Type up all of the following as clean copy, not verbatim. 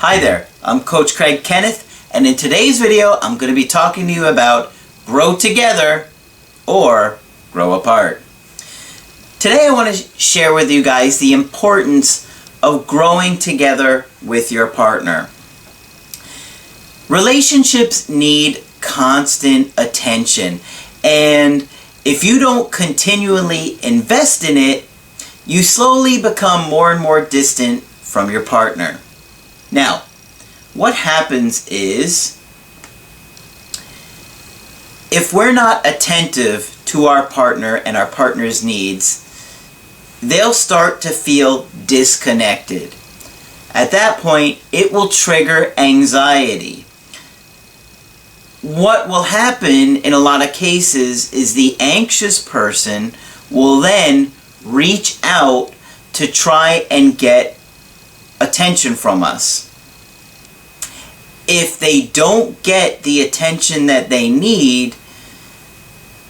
Hi there, I'm Coach Kenneth, and in today's video I'm going to be talking to you about grow together or grow apart. Today I want to share with you guys the importance of growing together with your partner. Relationships need constant attention, and if you don't continually invest in it, you slowly become more and more distant from your partner. Now, what happens is, if we're not attentive to our partner and our partner's needs, they'll start to feel disconnected. At that point, it will trigger anxiety. What will happen in a lot of cases is the anxious person will then reach out to try and get attention from us. If they don't get the attention that they need,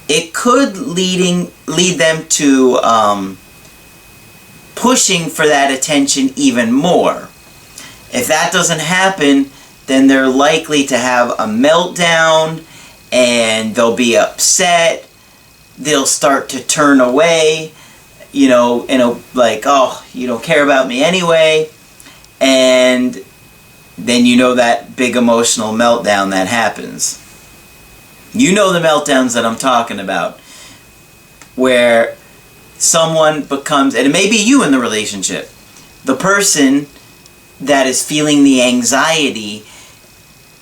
it could lead them to pushing for that attention even more. If that doesn't happen, then they're likely to have a meltdown and they'll be upset. They'll start to turn away, like, oh, you don't care about me anyway. And then that big emotional meltdown that happens. You know the meltdowns that I'm talking about, where someone becomes, and it may be you in the relationship, the person that is feeling the anxiety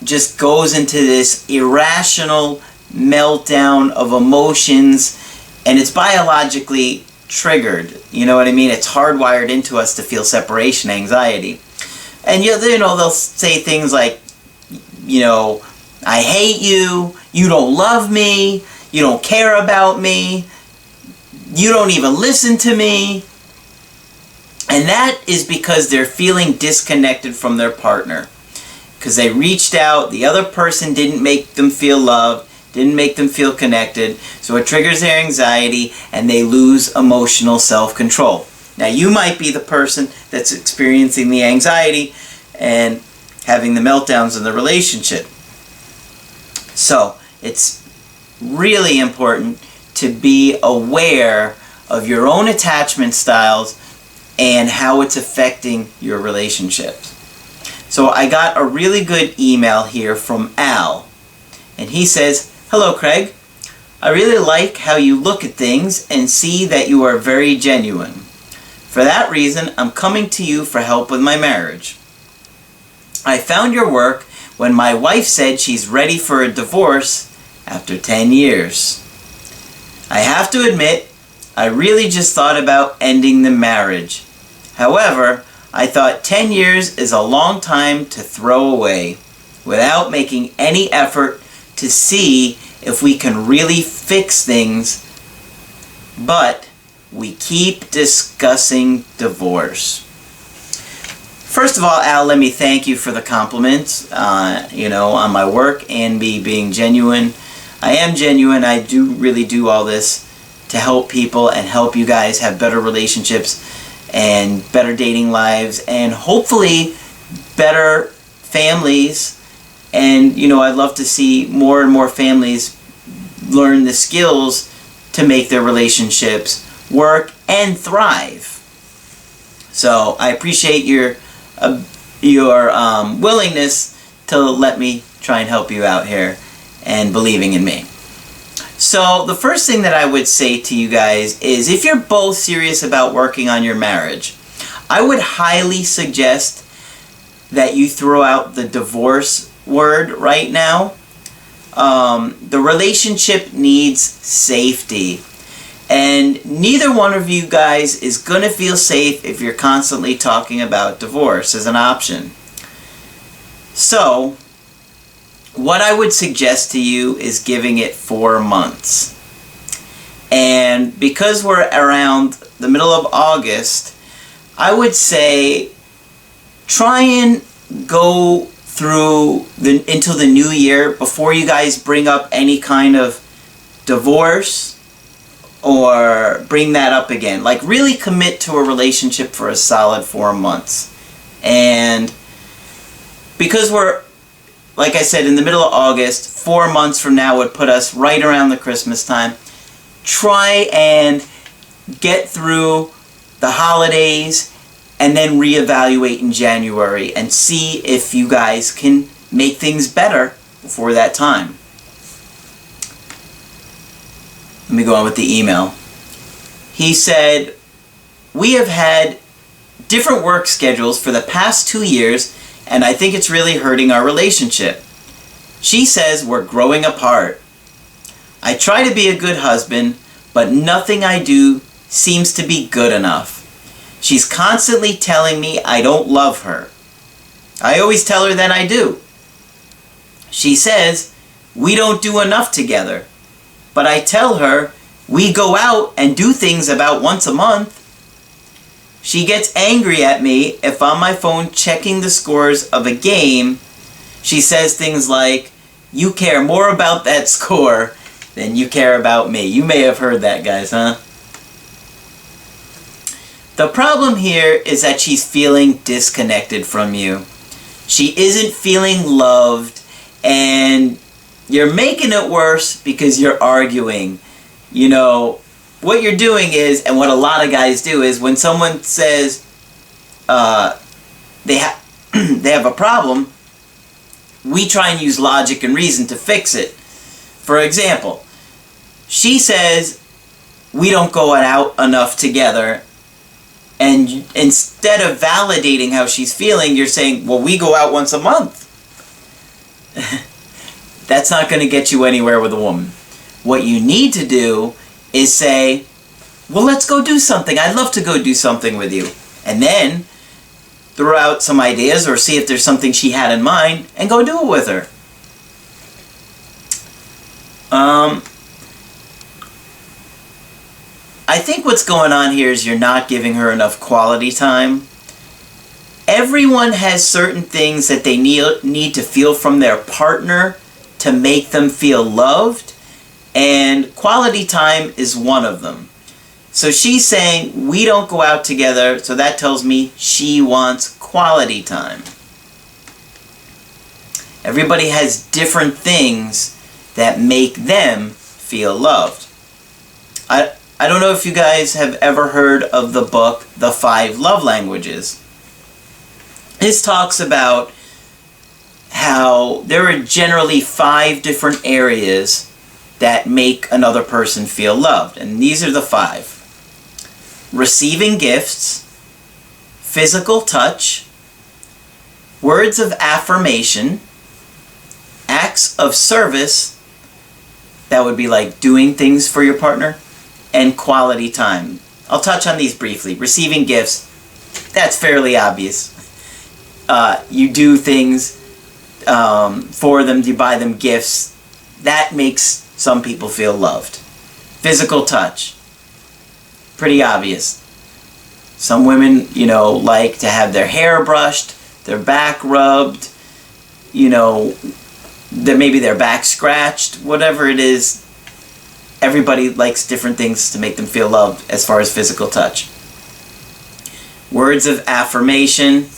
just goes into this irrational meltdown of emotions, and it's biologically triggered. You know what I mean? It's hardwired into us to feel separation anxiety. And they'll say things like, I hate you, you don't love me, you don't care about me, you don't even listen to me. And that is because they're feeling disconnected from their partner. Because they reached out, the other person didn't make them feel loved, didn't make them feel connected, so it triggers their anxiety and they lose emotional self-control. Now you might be the person that's experiencing the anxiety and having the meltdowns in the relationship. So it's really important to be aware of your own attachment styles and how it's affecting your relationships. So I got a really good email here from Al, and he says, "Hello Craig, I really like how you look at things and see that you are very genuine. For that reason, I'm coming to you for help with my marriage. I found your work when my wife said she's ready for a divorce after 10 years. I have to admit, I really just thought about ending the marriage. However, I thought 10 years is a long time to throw away without making any effort to see if we can really fix things, but we keep discussing divorce." First of all, Al, let me thank you for the compliments, on my work and me being genuine. I am genuine. I really do all this to help people and help you guys have better relationships and better dating lives and hopefully better families. And, I'd love to see more and more families learn the skills to make their relationships work and thrive. So I appreciate your willingness to let me try and help you out here and believing in me. So the first thing that I would say to you guys is, if you're both serious about working on your marriage, I would highly suggest that you throw out the divorce word right now. The relationship needs safety. And neither one of you guys is going to feel safe if you're constantly talking about divorce as an option. So, what I would suggest to you is giving it 4 months. And because we're around the middle of August, I would say try and go through into the new year before you guys bring up any kind of divorce or bring that up again. Like, really commit to a relationship for a solid 4 months. And because we're, like I said, in the middle of August, 4 months from now would put us right around the Christmas time. Try and get through the holidays and then reevaluate in January and see if you guys can make things better before that time. Let me go on with the email. He said, we have had different work schedules for the past 2 years, and I think it's really hurting our relationship. She says we're growing apart. I try to be a good husband, but nothing I do seems to be good enough. She's constantly telling me I don't love her. I always tell her that I do. She says we don't do enough together, but I tell her we go out and do things about once a month. She gets angry at me if on my phone checking the scores of a game, she says things like, you care more about that score than you care about me. You may have heard that, guys, huh? The problem here is that she's feeling disconnected from you. She isn't feeling loved, and you're making it worse because you're arguing. You know, what you're doing is, and what a lot of guys do is, when someone says they have a problem, we try and use logic and reason to fix it. For example, she says we don't go out enough together, and instead of validating how she's feeling, you're saying, well, we go out once a month. That's not going to get you anywhere with a woman. What you need to do is say, well, let's go do something. I'd love to go do something with you. And then throw out some ideas or see if there's something she had in mind and go do it with her. I think what's going on here is you're not giving her enough quality time. Everyone has certain things that they need to feel from their partner to make them feel loved, and quality time is one of them. So she's saying, we don't go out together, so that tells me she wants quality time. Everybody has different things that make them feel loved. I don't know if you guys have ever heard of the book, The 5 Love Languages. This talks about how there are generally 5 different areas that make another person feel loved. And these are the 5. Receiving gifts, physical touch, words of affirmation, acts of service, that would be like doing things for your partner, and quality time. I'll touch on these briefly. Receiving gifts, that's fairly obvious. You do things for them, you buy them gifts. That makes some people feel loved. Physical touch, pretty obvious. Some women, like to have their hair brushed, their back rubbed, maybe their back scratched, whatever it is. Everybody likes different things to make them feel loved as far as physical touch. Words of affirmation.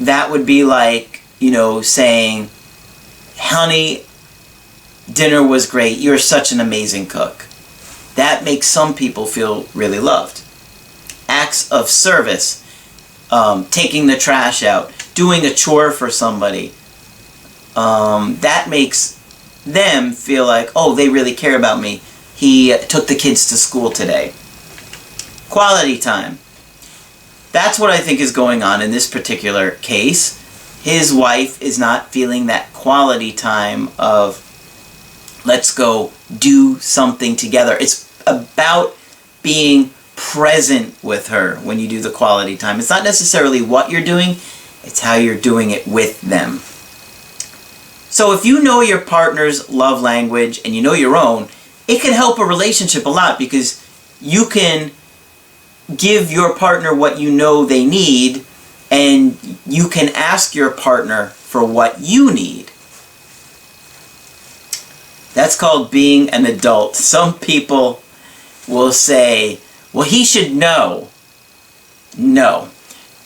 That would be like, saying, honey, dinner was great. You're such an amazing cook. That makes some people feel really loved. Acts of service. Taking the trash out. Doing a chore for somebody. That makes them feel like, oh, they really care about me. He took the kids to school today. Quality time. That's what I think is going on in this particular case. His wife is not feeling that quality time of, let's go do something together. It's about being present with her when you do the quality time. It's not necessarily what you're doing, it's how you're doing it with them. So if you know your partner's love language and you know your own, it can help a relationship a lot because you can give your partner what you know they need and you can ask your partner for what you need. That's called being an adult. Some people will say, well, he should know. No.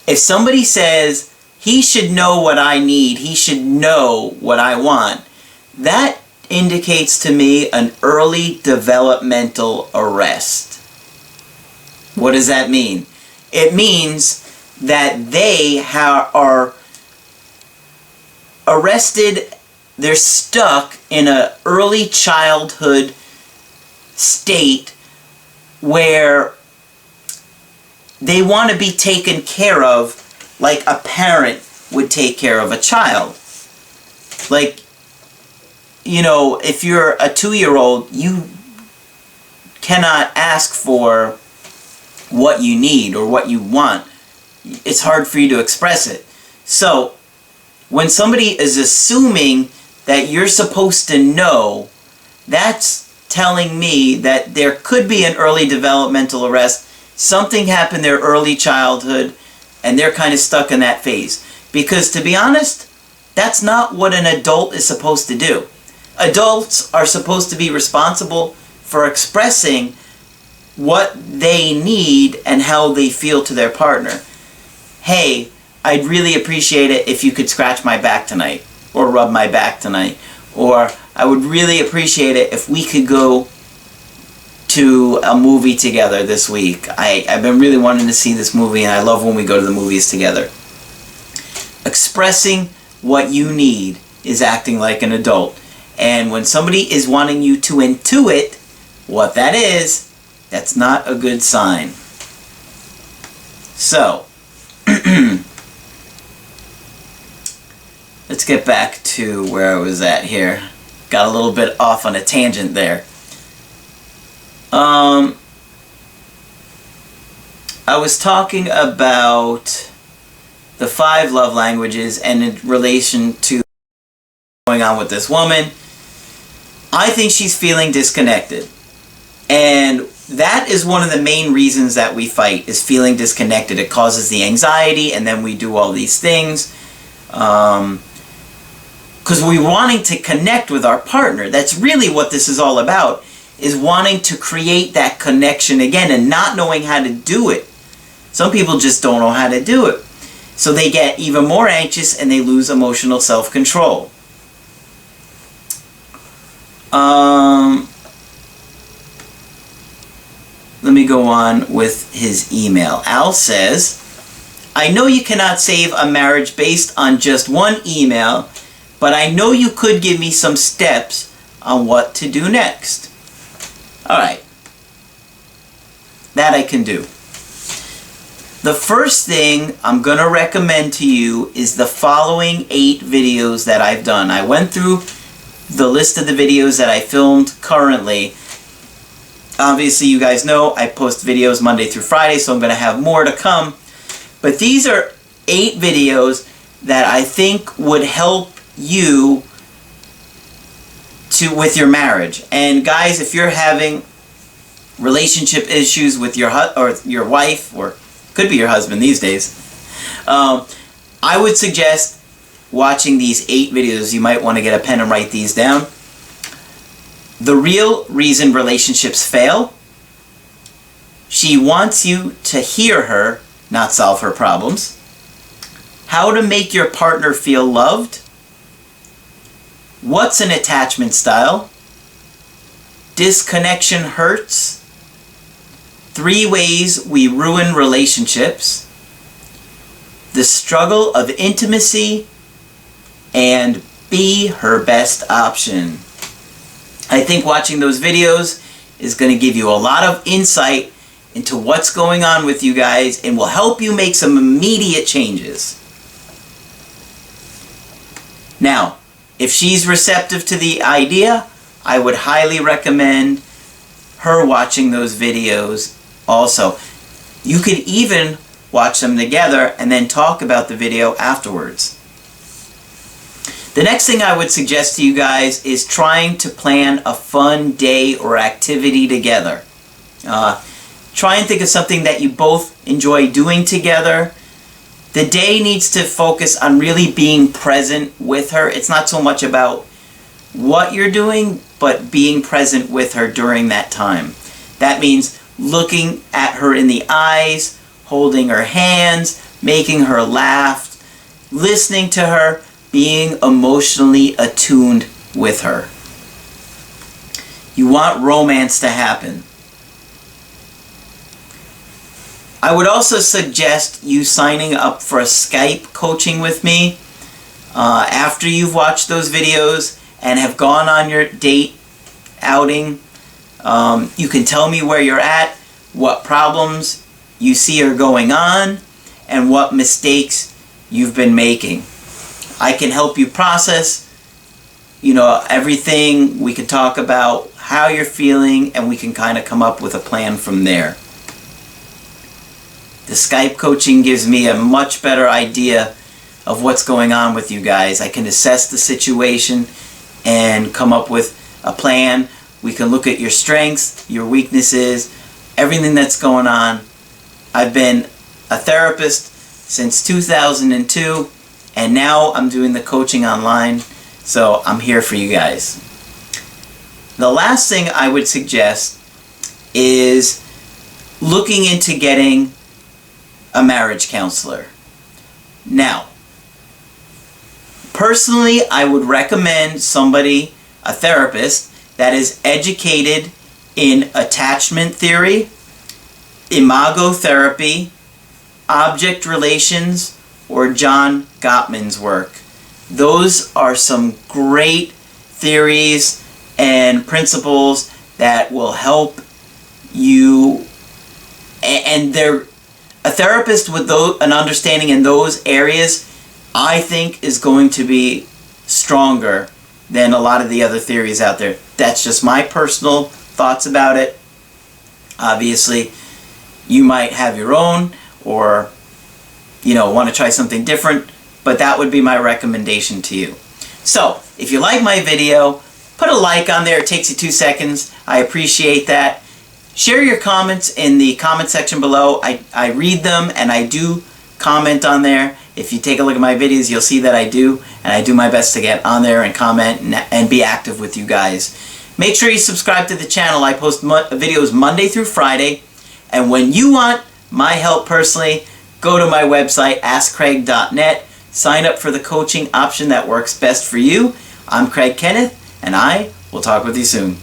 If somebody says, he should know what I need, he should know what I want, that indicates to me an early developmental arrest. What does that mean? It means that they are arrested, they're stuck in an early childhood state where they want to be taken care of like a parent would take care of a child. Like, you know, if you're a 2-year-old, you cannot ask for what you need or what you want. It's hard for you to express it. So, when somebody is assuming that you're supposed to know, that's telling me that there could be an early developmental arrest. Something happened in their early childhood, and they're kind of stuck in that phase. Because to be honest, that's not what an adult is supposed to do. Adults are supposed to be responsible for expressing what they need and how they feel to their partner. Hey, I'd really appreciate it if you could scratch my back tonight, or rub my back tonight, or I would really appreciate it if we could go to a movie together this week. I've been really wanting to see this movie, and I love when we go to the movies together. Expressing what you need is acting like an adult. And when somebody is wanting you to intuit what that is, that's not a good sign. So, let's get back to where I was at here. Got a little bit off on a tangent there. I was talking about the 5 love languages and in relation to what's going on with this woman. I think she's feeling disconnected. And that is one of the main reasons that we fight, is feeling disconnected. It causes the anxiety, and then we do all these things. Because we're wanting to connect with our partner. That's really what this is all about, is wanting to create that connection again and not knowing how to do it. Some people just don't know how to do it. So they get even more anxious and they lose emotional self-control. Let me go on with his email. Al says, I know you cannot save a marriage based on just one email, but I know you could give me some steps on what to do next. Alright. That I can do. The first thing I'm going to recommend to you is the following 8 videos that I've done. I went through the list of the videos that I filmed currently. Obviously, you guys know I post videos Monday through Friday, so I'm going to have more to come. But these are 8 videos that I think would help you with your marriage. And guys, if you're having relationship issues with your wife, or could be your husband these days, I would suggest watching these 8 videos. You might want to get a pen and write these down. The real reason relationships fail. She wants you to hear her, not solve her problems. How to make your partner feel loved. What's an attachment style? Disconnection hurts. 3 ways we ruin relationships. The struggle of intimacy. And be her best option. I think watching those videos is going to give you a lot of insight into what's going on with you guys and will help you make some immediate changes. Now, if she's receptive to the idea, I would highly recommend her watching those videos also. You could even watch them together and then talk about the video afterwards. The next thing I would suggest to you guys is trying to plan a fun day or activity together. Try and think of something that you both enjoy doing together. The day needs to focus on really being present with her. It's not so much about what you're doing, but being present with her during that time. That means looking at her in the eyes, holding her hands, making her laugh, listening to her, being emotionally attuned with her. You want romance to happen. I would also suggest you signing up for a Skype coaching with me after you've watched those videos and have gone on your date outing. You can tell me where you're at, what problems you see are going on, and what mistakes you've been making. I can help you process, everything. We can talk about how you're feeling, and we can kind of come up with a plan from there. The Skype coaching gives me a much better idea of what's going on with you guys. I can assess the situation and come up with a plan. We can look at your strengths, your weaknesses, everything that's going on. I've been a therapist since 2002, and now I'm doing the coaching online, so I'm here for you guys. The last thing I would suggest is looking into getting a marriage counselor. Now, personally, I would recommend somebody, a therapist, that is educated in attachment theory, imago therapy, object relations, or John Gottman's work. Those are some great theories and principles that will help you, and they're a therapist with an understanding in those areas, I think, is going to be stronger than a lot of the other theories out there. That's just my personal thoughts about it. Obviously, you might have your own, or want to try something different, but that would be my recommendation to you. So, if you like my video, put a like on there. It takes you 2 seconds. I appreciate that. Share your comments in the comment section below. I read them, and I do comment on there. If you take a look at my videos, you'll see that I do, and I do my best to get on there and comment and be active with you guys. Make sure you subscribe to the channel. I post videos Monday through Friday, and when you want my help personally, go to my website, askcraig.net. Sign up for the coaching option that works best for you. I'm Craig Kenneth, and I will talk with you soon.